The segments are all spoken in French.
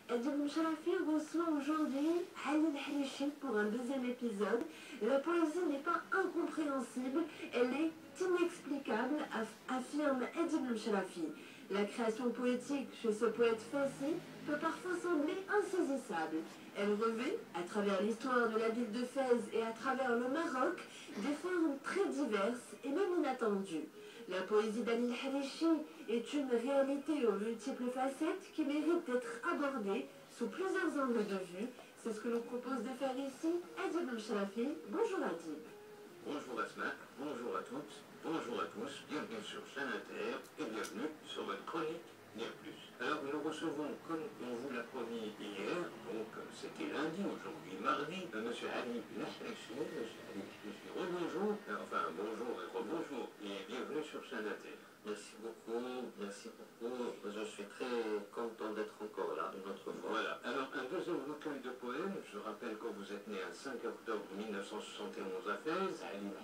Adil Msharafi reçoit aujourd'hui Halil Harishi pour un deuxième épisode. La poésie n'est pas incompréhensible, elle est inexplicable, affirme Adil Msharafi. La création poétique chez ce poète fassi peut parfois sembler insaisissable. Elle revêt, à travers l'histoire de la ville de Fès et à travers le Maroc, des formes très diverses et même inattendues. La poésie d'Halil Harishi est une réalité aux multiples facettes qui mérite d'être abordée sous plusieurs angles de vue. C'est ce que nous propose de faire ici Adil Msharafi. Bonjour Adil. Bonjour Asma, bonjour à toutes, bonjour à tous, bienvenue sur Chaîne Inter et bienvenue sur votre chronique Dire Plus. Alors nous recevons, comme on vous l'a promis hier, donc c'était lundi, aujourd'hui mardi, M. Halil Harishi. Monsieur Halil Harishi, rebonjour, bonjour et rebonjour, et bienvenue sur Chaîne Inter. Merci beaucoup, merci beaucoup. Je suis très content d'être encore là, une autre fois. Voilà. Alors, un deuxième recueil de poèmes. Je rappelle que vous êtes né le 5 octobre 1971 à Fès, à Halil.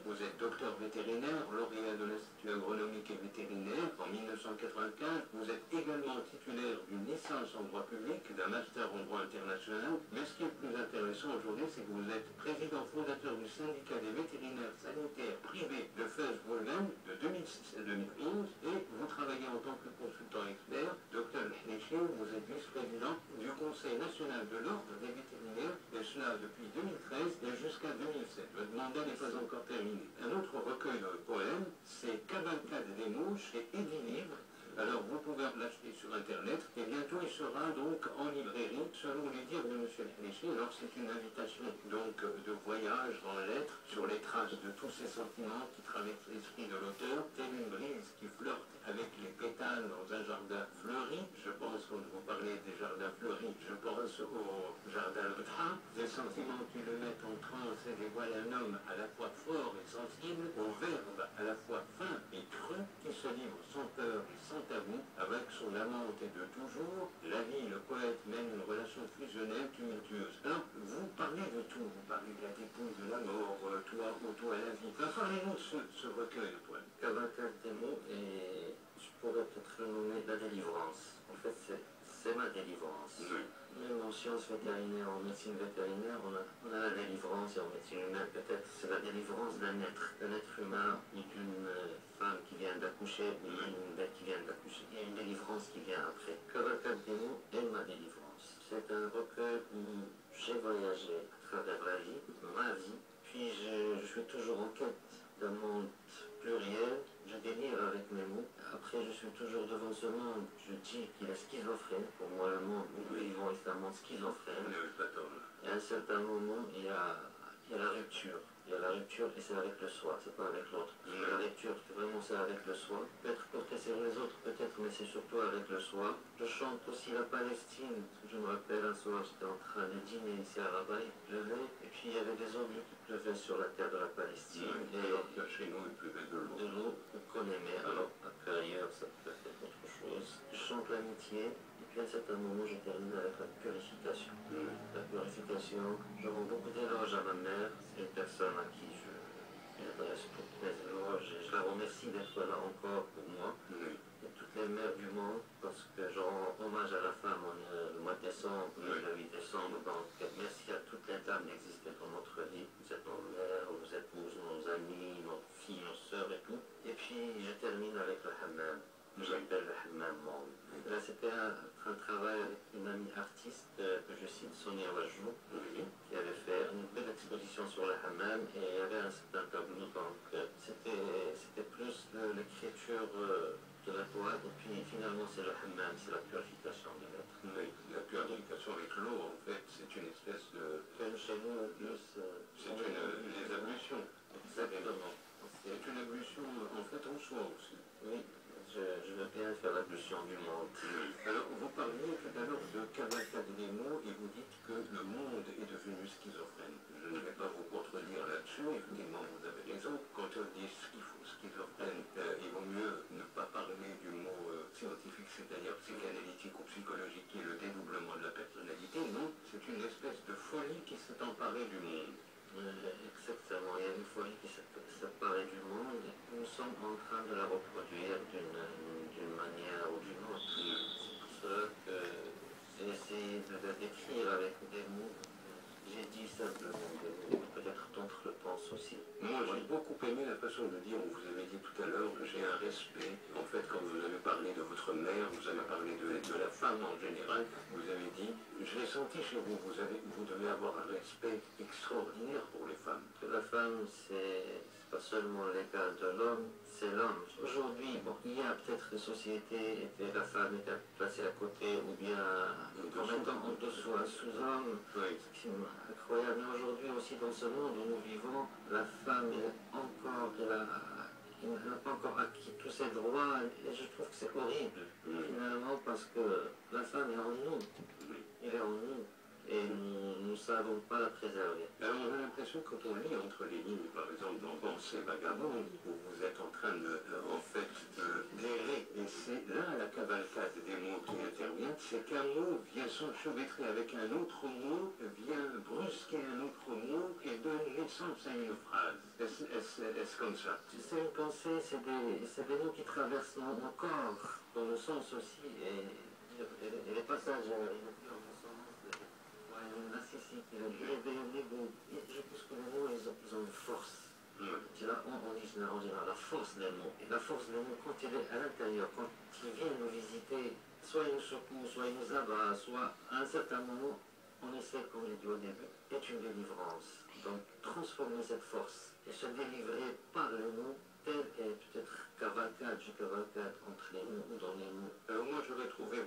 Vous êtes docteur vétérinaire, lauréat de l'Institut agronomique et vétérinaire en 1995. Vous êtes également titulaire d'une licence en droit public, d'un master en droit international. Mais ce qui est le plus intéressant aujourd'hui, c'est que vous êtes président fondateur du syndicat des vétérinaires sanitaires privés de Fès-Bourgogne de 2006 à 2011. Et vous travaillez en tant que consultant expert. Docteur Harishi, vous êtes vice-président du Conseil national de l'ordre des vétérinaires, et cela depuis 2013 et jusqu'à 2007. Votre mandat n'est pas encore terminé. Un autre recueil de poèmes, c'est Cavalcade des mouches et Édilivre. Alors vous pouvez l'acheter sur internet et bientôt il sera donc en librairie selon les dires de M. Harishi. Alors c'est une invitation donc de voyage en lettres sur les traces de tous ces sentiments qui traversent l'esprit de l'auteur, telle une brise qui flirte avec les pétales dans un jardin fleuri. Je pense qu'on vous parlez des jardins fleuris, je pense au jardin Bdha, des sentiments qui le mettent en transe et dévoilent un homme à la fois fort et sensible, au verbe à la fois fin et creux, qui se livre sans peur et sans tabou, avec son amante et de toujours. La vie, le poète mène une relation fusionnelle, tumultueuse. Alors, vous parlez de tout, vous parlez de la dépouille, de la mort, toi et la vie. Parlez-nous de ce recueil de poèmes. Cavalcade des mots, et je pourrais peut-être le nommer la délivrance. En fait, c'est ma délivrance. Oui. Même en sciences vétérinaires, en médecine vétérinaire, on a la délivrance, et en médecine humaine peut-être, c'est la délivrance d'un être humain ou d'une femme qui vient d'accoucher ou d'une bête qui vient d'accoucher. Il y a une délivrance qui vient après. Cavalcade des mots est ma délivrance. C'est un recueil où j'ai voyagé à travers la vie, ma vie, puis je suis toujours en quête d'un monde pluriel. Je délire avec mes mots. Après, je suis toujours devant ce monde. Je dis qu'il est schizophrène. Pour moi, le monde où nous vivons est un monde schizophrène. Et à un certain moment, il y a la rupture. Il y a la rupture et c'est avec le soi, c'est pas avec l'autre. La rupture, vraiment c'est avec le soi. Peut-être porter sur les autres, peut-être, mais c'est surtout avec le soi. Je chante aussi la Palestine. Je me rappelle un soir, j'étais en train de dîner ici à Rabat, il pleuvait, et puis il y avait des obus qui pleuvaient sur la terre de la Palestine. Et alors que chez nous, il pleuvait de l'eau. De l'eau qu'on aimait, alors après ailleurs, ça peut être autre chose. Je chante l'amitié. Et puis à un certain moment, je termine avec la purification. La purification, je rends beaucoup d'éloges à ma mère. C'est une personne à qui je adresse toutes mes éloges. Et je la remercie d'être là encore pour moi. Et toutes les mères du monde, parce que je rends hommage à la femme le mois de décembre, le 8 décembre. Donc merci à toutes les dames d'exister dans notre vie. Vous êtes nos mères, vos épouses, nos amis, nos filles, nos sœurs et tout. Et puis je termine avec le hammam. J'appelle le hammam monde. Là, c'était un travail avec une amie artiste que je cite, Sonia Wajou, qui avait fait une belle exposition sur le hammam et il y avait un certain tableau. Donc, c'était plus l'écriture de la toile et puis finalement, c'est le hammam, c'est la purification de l'être. Oui, la purification avec l'eau, en fait, c'est une espèce de... Chez nous, plus... C'est les ablutions. Exactement. C'est une ablution, en fait, en soi aussi. Oui. Je veux bien faire l'ablution du monde. Alors, vous parliez tout à l'heure de cavalcade des mots et vous dites que le monde est devenu schizophrène. Je ne vais pas vous contredire là-dessus, effectivement, vous avez raison. Quand on dit schizophrène, il vaut mieux ne pas parler du mot scientifique, c'est-à-dire psychanalytique ou psychologique, qui est le dédoublement de la personnalité. Non, c'est une espèce de folie qui s'est emparée du monde. Exactement, il y a une folie qui s'apparaît du monde. Nous sommes en train de la reproduire d'une manière ou d'une autre. C'est pour cela que c'est de décrire avec des mots. J'ai dit simplement des mots, peut-être d'autres le pensent aussi. Moi, j'ai beaucoup aimé la façon de dire, vous avez dit tout à l'heure, j'ai un respect. En fait, quand vous avez parlé de votre mère, vous avez parlé de la femme en général, vous avez dit, je l'ai senti chez vous, vous devez avoir un respect extraordinaire pour les femmes. La femme, c'est pas seulement l'égal de l'homme, c'est l'homme. Aujourd'hui, bon, il y a peut-être des sociétés où la femme est placée à côté ou bien en mettant en dessous un sous-homme. Oui. C'est incroyable. Mais aujourd'hui aussi dans ce monde où nous vivons, la femme elle n'a pas encore acquis tous ses droits et je trouve que c'est horrible finalement parce que la femme est en nous. Elle est en nous. Et nous ne savons pas la préserver. Alors on a l'impression quand on lit entre les lignes, par exemple dans Pensée vagabonde, où vous êtes en train en fait, d'errer, et c'est là la cavalcade des mots qui interviennent, c'est qu'un mot vient s'enchevêtrer avec un autre mot, vient brusquer un autre mot et donne naissance à une phrase. Est-ce comme ça? C'est une pensée, c'est des mots qui traversent nos corps, dans le sens aussi, et les passages narcissique, il a je pense que les mots, ils ont une force. C'est là, on dit généralement la force des mots. Et la force des mots, quand il est à l'intérieur, quand il vient nous visiter, soit il nous secoue, soit il nous abat, soit à un certain moment, on essaie, comme j'ai dit au début, est une délivrance. Donc, transformer cette force et se délivrer par les mots, tel est peut-être cavalcade, entre les mots ou dans les mots. Alors moi j'aurais trouvé,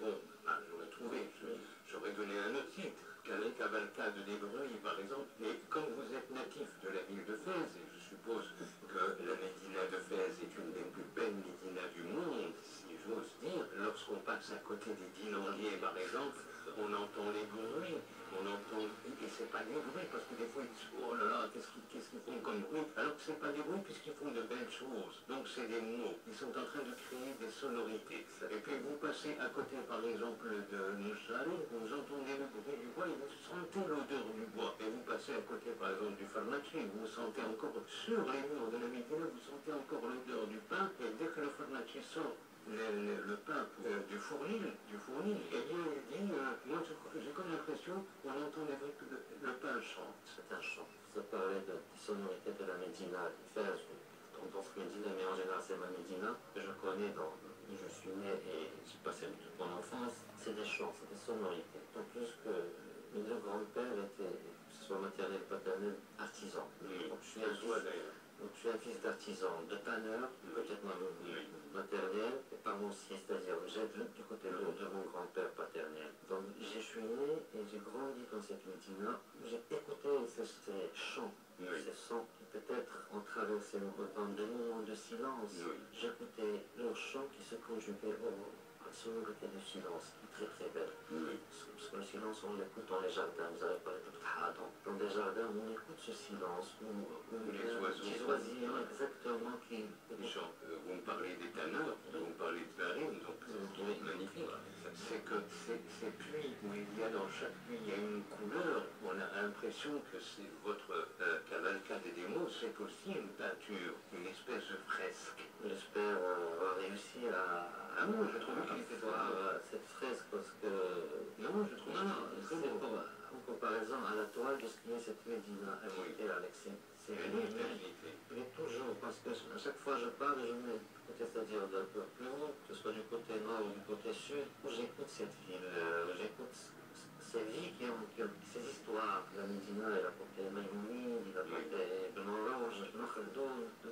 j'aurais donné un autre titre. La cavalcade des bruits, par exemple, et comme vous êtes natif de la ville de Fès, et je suppose que la médina de Fès est une des plus belles médinas du monde, si j'ose dire, lorsqu'on passe à côté des dinandiers, par exemple, on entend les bruits, et c'est pas des bruits, parce que des fois ils disent, oh là là, qu'est-ce qu'ils font comme bruit, alors que c'est pas des bruits puisqu'ils font de belles choses, donc c'est des mots, ils sont en train de créer des sonorités, et puis vous passez à côté, par exemple, de Moussari, vous entendez le bruit du bois, et vous sentez l'odeur du bois, et vous passez à côté, par exemple, du pharmacie, vous sentez encore, sur les murs de la médina, vous sentez encore l'odeur du pain, et dès que le pharmacie sort le pain du fournil, et bien il dit, moi j'ai comme l'impression qu'on entend que le pain chante. C'est un chant. Ça parlait des sonorités de la Médina, Fès, tendance Médina, mais en général c'est ma Médina, que je connais, où je suis né et j'ai passé toute mon enfance. C'est des chants, c'est des sonorités. En plus que mes deux grands-pères étaient, que ce soit maternel ou paternel, artisans. Donc je suis un fils d'artisan, de tanneur, peut-être maternel, et par mon aussi, c'est-à-dire j'ai du côté de mon grand-père paternel. Donc je suis né et j'ai grandi dans cette médina. J'ai écouté ces chants, ces sons qui peut-être ont traversé dans des moments de silence. J'écoutais leurs chants qui se conjuguaient à la sonorité du silence, qui est très très belle. Parce que le silence, on l'écoute dans les jardins. Vous avez parlé de Tahadon. Dans des jardins, on écoute ce silence, où les oiseaux, exactement, qui chantent. Vous me parlez des tanneurs, vous me parlez de Barine, donc c'est magnifique. C'est que ces puits où il y a dans chaque puits, il y a une couleur, on a l'impression que c'est votre cavalcade des mots, c'est aussi une peinture, une espèce de fresque. J'espère avoir réussi à... Ah non, je trouve qu'il était voir cette fresque parce que... Non, je trouve c'est en comparaison à la toile de ce qui est cette médina et Alexis. Il est toujours, parce que à chaque fois je parle, je mets c'est-à-dire d'un peu plus haut, que ce soit du côté nord ou du côté sud, où j'écoute cette ville, j'écoute ces vies qui ont ces histoires. La Médina, elle a porté Maïmounine, il a porté Ben Orange, Ben Khaldoun, de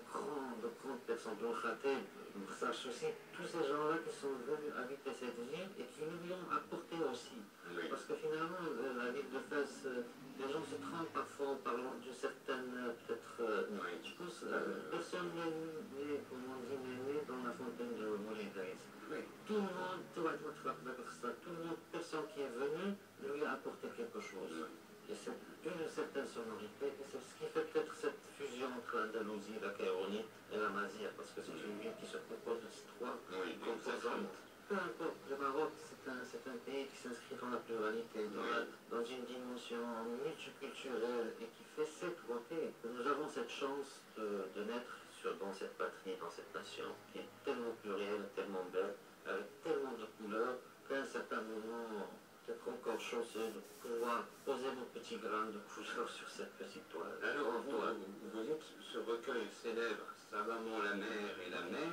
grandes personnes, Ben Khatib, sache aussi, tous ces gens-là qui sont venus habiter cette ville et qui nous l'ont apporté aussi. Parce que finalement, la ville de Fès, les gens se trompent parfois en parlant d'une certaine, peut-être, je pense, personne n'est né, comme on dit, n'est né dans la fontaine de Moulay-Daïs. Tout le monde, personne qui est venue, lui a apporté quelque chose. Et c'est une certaine sonorité, et c'est ce qui fait peut-être cette fusion entre l'Andalousie, la Caïronie et la Mazia, parce que c'est une ville qui se compose de ces trois composantes. Peu importe, le Maroc, c'est un pays qui s'inscrit dans la pluralité, dans une dimension multiculturelle et qui fait cette beauté. Nous avons cette chance de naître dans cette patrie, dans cette nation, qui est tellement plurielle, tellement belle, avec tellement de couleurs, qu'à un certain moment, peut-être encore chose, c'est de pouvoir poser mon petit grain de couleur sur cette petite toile. Alors, vous dites, ce recueil célèbre savamment la mer et la mer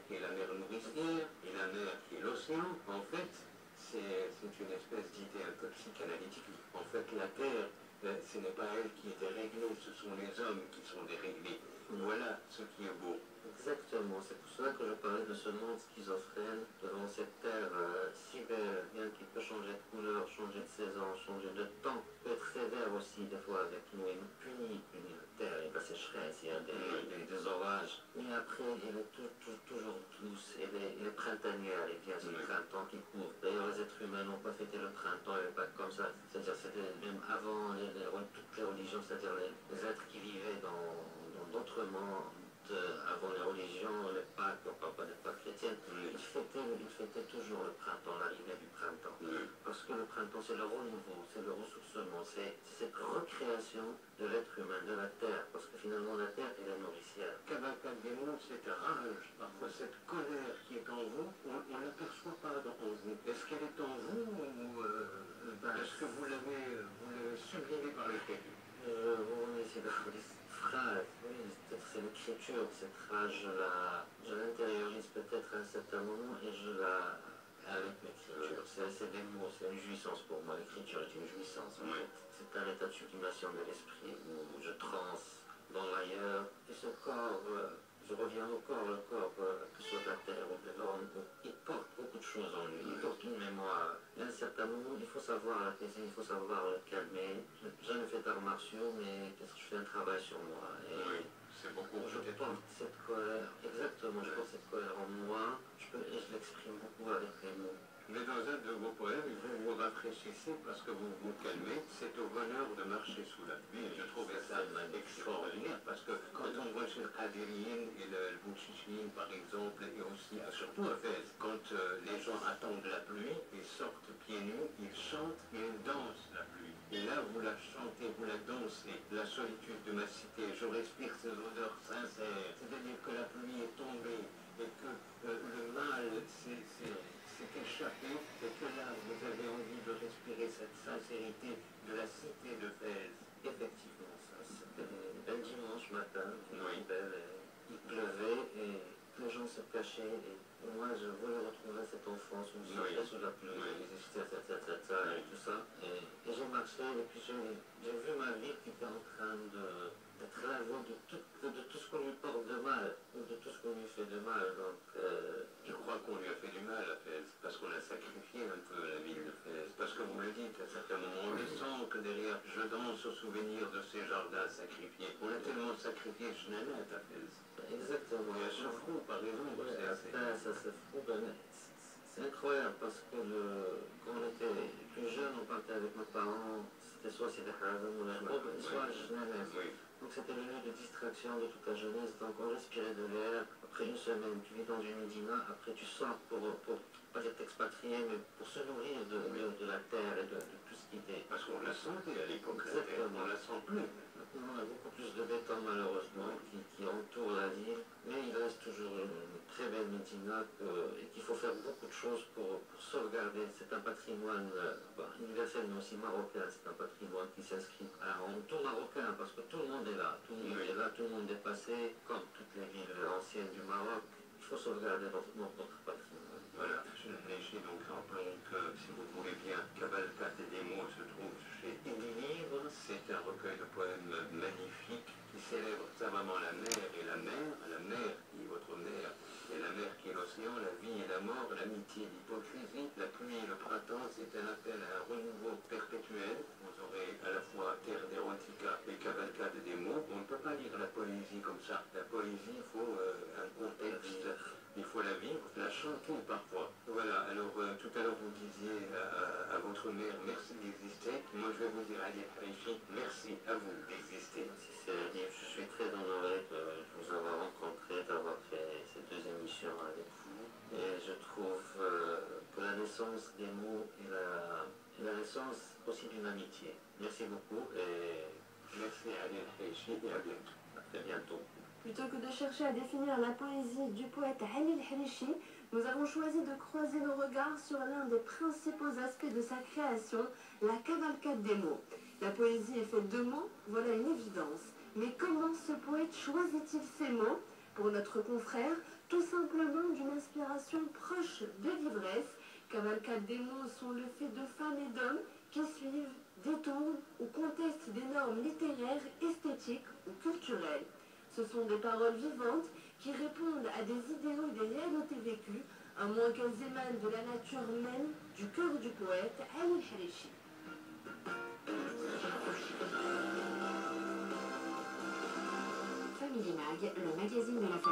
qui est la mer nourricière et la mer qui est l'océan. En fait, c'est une espèce d'idée un peu psychanalytique. En fait, la terre, ce n'est pas elle qui est déréglée, ce sont les hommes qui sont déréglés. Voilà ce qui est beau. Exactement, c'est pour cela que je parlais de ce monde schizophrène devant cette terre si belle, bien qu'il peut changer de couleur, changer de saison, changer de temps, peut être sévère aussi des fois avec nous, et nous punit la terre, et la sécheresse, il y a des orages, mais après elle est toujours douce, elle est printanière, et bien c'est le printemps qui court. D'ailleurs les êtres humains n'ont pas fêté le printemps, elle n'est pas comme ça, c'est-à-dire c'était même avant toutes les religions, c'est-à-dire les êtres qui vivaient dans d'autres mondes, avant les religions, les Pâques, on ne parle pas des Pâques chrétiennes, ils fêtaient toujours le printemps, l'arrivée du printemps. Parce que le printemps, c'est le renouveau, c'est le ressourcement, c'est cette recréation de l'être humain, de la terre, parce que finalement la terre est la nourricière. Cavalcade des mots, cette rage, parfois cette colère qui est en vous, on ne l'aperçoit pas en vous. Est-ce qu'elle est en vous ou est-ce que vous l'avez sublimée par l'écriture? Vous remettez cette phrase, oui, peut-être c'est l'écriture, cette rage, je l'intériorise peut-être à un certain moment et avec l'écriture, c'est des mots, c'est une jouissance pour moi, l'écriture est une jouissance, en fait. C'est un état de sublimation de l'esprit où je transe dans l'ailleurs, et ce corps, je reviens au corps, le corps, que ce soit la terre ou de l'homme, il porte beaucoup de choses en lui, il porte une mémoire. Et à un certain moment, il faut savoir l'apaiser, il faut savoir le calmer. Je ne fais d'arts martiaux, mais peut-être que je fais un travail sur moi. Et c'est beaucoup. je porte cette colère, exactement, je porte cette colère en moi, et je l'exprime beaucoup avec les mots. Mais dans un de vos poèmes, vous vous rafraîchissez parce que vous vous calmez. C'est au bonheur de marcher sous la pluie. Je trouvais ça extraordinaire parce que quand on voit chez le Qadiriyyin et le Bouchichine par exemple, et aussi surtout à Fès, quand les gens attendent la pluie, ils sortent pieds nus, ils chantent et ils dansent la pluie. Et là, vous la chantez, vous la dansez. La solitude de ma cité, je respire ces odeurs sincères. C'est-à-dire que la pluie est tombée et que le mal s'est échappé et que là, vous avez envie de respirer cette sincérité de la cité de Fès. Effectivement, ça, c'était un dimanche matin, il pleuvait et les gens se cachaient et moi je voulais retrouver cette enfance où je sortais sous la pluie, et tout ça. Et j'ai marché et puis j'ai vu ma vie qui était en train d'être la voie de tout ce qu'on lui porte de mal, ou de tout ce qu'on lui fait de mal. Donc, je crois qu'on lui a fait du mal à Fès, parce qu'on a sacrifié un peu la ville de Fès. Parce que vous le dites, à certains moments, on sent que derrière, je danse au souvenir de ces jardins sacrifiés. On a tellement sacrifié Chenanette à Fès. Exactement. Et à Chefrou, par exemple, c'est incroyable parce que quand on était plus jeune, on partait avec nos parents, c'était soit Sidi Hazem ou la soit Chenanette. Donc c'était le lieu de distraction de toute la jeunesse, donc on respirait de l'air. Après une semaine, tu vis dans une médina, après tu sors pour pas dire t'expatrier, mais pour se nourrir de la terre et de tout ce qui était. Parce qu'on la sentait à l'époque, la terre, on la sent plus. Maintenant, on a beaucoup plus de béton malheureusement qui entoure la ville, mais il reste toujours une très belle médina et qu'il faut faire beaucoup de choses pour sauvegarder. C'est un patrimoine universel mais aussi marocain, c'est un patrimoine qui s'inscrit en tout marocain parce que tout le monde est là, tout le monde est là, tout le monde est passé, comme toutes les villes anciennes du Maroc. Il faut sauvegarder notre patrimoine. Voilà, je réfléchis donc rappelons que, si vous voulez bien, Cavalcade des mots se trouve chez Livre. C'est un recueil de poèmes magnifiques qui célèbre savamment la mer qui est votre mère, et la mer qui est l'océan, la vie et la mort, l'amitié, l'hypocrisie, la pluie et le printemps. C'est un appel à un renouveau perpétuel. Vous aurez à la fois Terre d'Erotica et Cavalcade des mots. On ne peut pas lire la poésie comme ça. La poésie, il faut un contexte. Il faut la vivre, la chanter parfois. Voilà, alors tout à l'heure vous disiez à votre mère merci d'exister. Moi je vais vous dire Ali Harichi, merci à vous d'exister. Je suis très honoré de vous avoir rencontré, d'avoir fait ces deux émissions avec vous. Et je trouve que la naissance des mots est la naissance aussi d'une amitié. Merci beaucoup et merci Ali Harichi et à bientôt. À très bientôt. Plutôt que de chercher à définir la poésie du poète Ali El-Harichi, nous avons choisi de croiser nos regards sur l'un des principaux aspects de sa création, la cavalcade des mots. La poésie est faite de mots, voilà une évidence. Mais comment ce poète choisit-il ses mots? Pour notre confrère, tout simplement d'une inspiration proche de l'ivresse. Cavalcade des mots sont le fait de femmes et d'hommes qui suivent, détournent ou contestent des normes littéraires, esthétiques ou culturelles. Ce sont des paroles vivantes qui répondent à des idéaux et des réalités vécues, à moins qu'elles émanent de la nature même du cœur du poète Ali El-Harichi. Family Mag, le magazine de la famille.